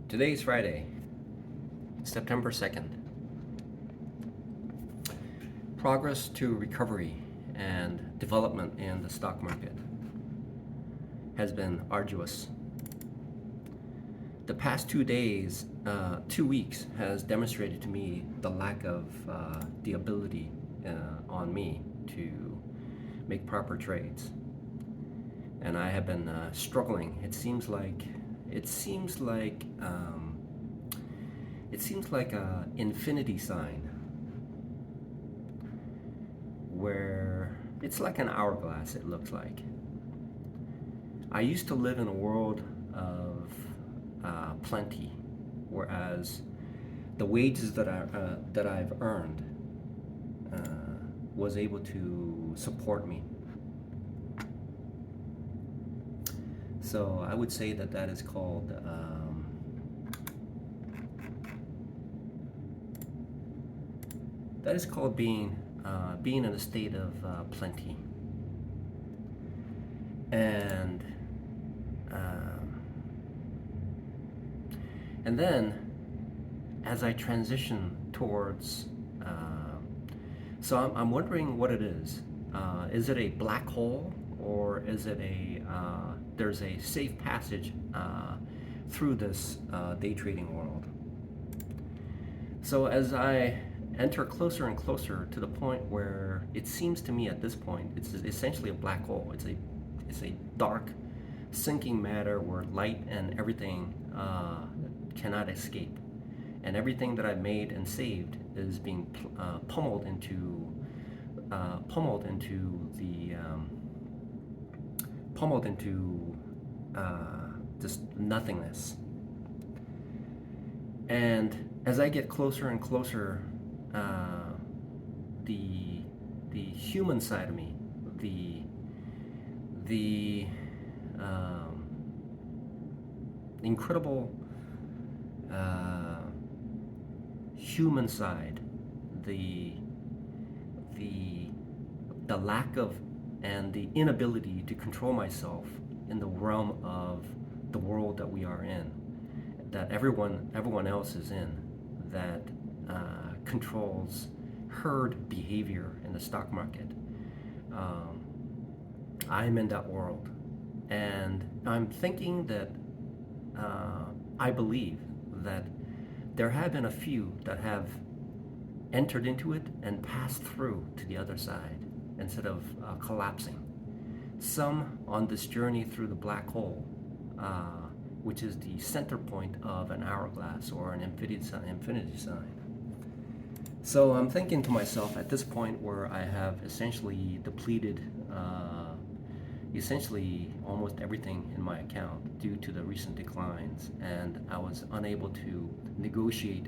Today is Friday, September 2nd. Progress to recovery and development in the stock market has been arduous. The past 2 weeks has demonstrated to me the lack of the ability on me to make proper trades. And I have been struggling. It seems like a infinity sign where it's like an hourglass. It looks like I used to live in a world of plenty, whereas the wages that I've earned was able to support me. So I would say that is called being in a state of plenty. And then as I transition towards, so I'm wondering what it is. Is it a black hole, or is it there's a safe passage through this day trading world? So as I enter closer and closer to the point where it seems to me at this point it's essentially a black hole. It's a dark sinking matter where light and everything cannot escape, and everything that I've made and saved is being pummeled into just nothingness. And as I get closer and closer, the human side of me, the incredible human side, the lack of and the inability to control myself in the realm of the world that we are in, that everyone else is in, that controls herd behavior in the stock market. I'm in that world, and I'm thinking that I believe that there have been a few that have entered into it and passed through to the other side instead of collapsing. Some on this journey through the black hole, which is the center point of an hourglass or an infinity sign. So I'm thinking to myself at this point where I have essentially depleted essentially almost everything in my account due to the recent declines, and I was unable to negotiate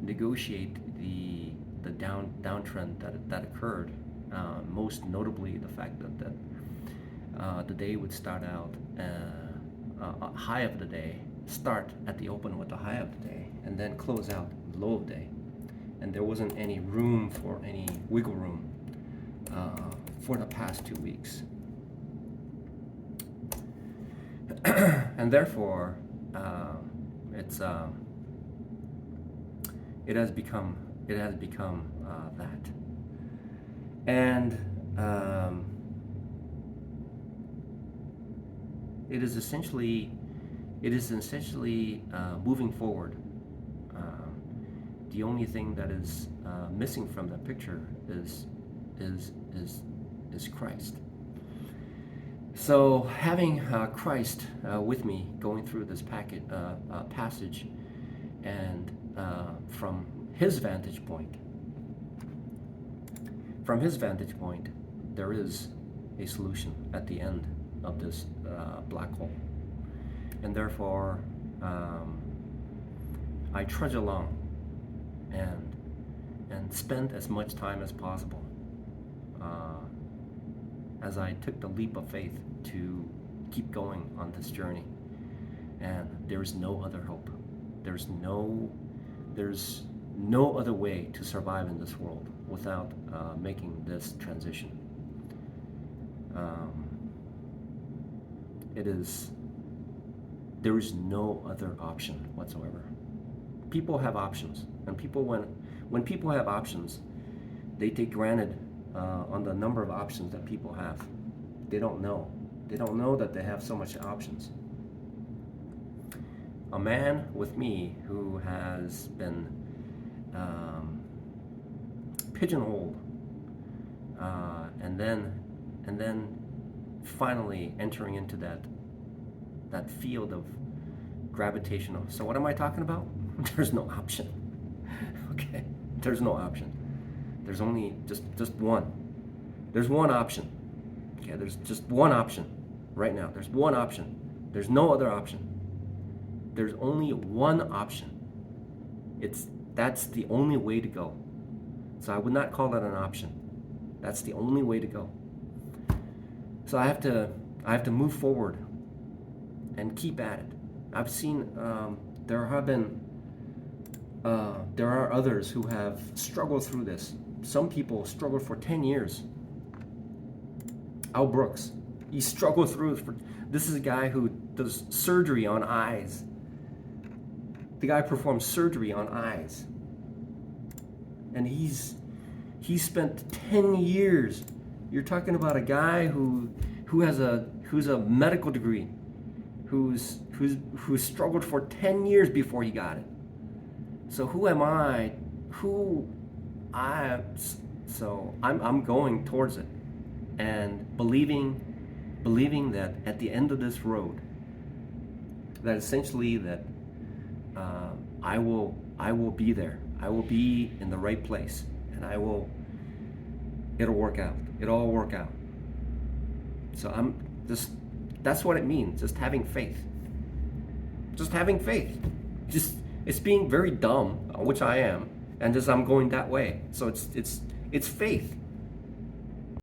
the downtrend that occurred. Most notably, the fact that the day would start out a high of the day, start at the open with the high of the day, and then close out low of the day, and there wasn't any room for any wiggle room for the past 2 weeks. And therefore, it has become that, and it is essentially moving forward. The only thing that is missing from that picture is Christ. So having Christ with me going through this passage, and from his vantage point, there is a solution at the end of this black hole, and therefore I trudge along and spend as much time as possible as I took the leap of faith to keep going on this journey. And there is no other hope. There's no other way to survive in this world without making this transition. It is There is no other option whatsoever. People have options, and when people have options, they take granted on the number of options that people have. They don't know. They don't know that they have so much options. A man with me who has been pigeonholed, and then finally entering into that field of gravitational. So what am I talking about? There's no option. Okay, there's no option. There's only just one. There's one option. Okay, there's just one option right now. There's one option. There's no other option. There's only one option. That's the only way to go. So I would not call that an option. That's the only way to go. So I have to move forward and keep at it. I've seen there are others who have struggled through this. Some people struggled for 10 years. Al Brooks, he struggled through. This is a guy who does surgery on eyes. The guy performs surgery on eyes, and he's spent 10 years. You're talking about a guy who's a medical degree, who's struggled for 10 years before he got it. So who am I? So I'm going towards it, and believing that at the end of this road, that essentially that I will be there. I will be in the right place, and it'll work out. It'll all work out. So that's what it means, just having faith. Just having faith. It's being very dumb, which I am, and just I'm going that way. So it's faith.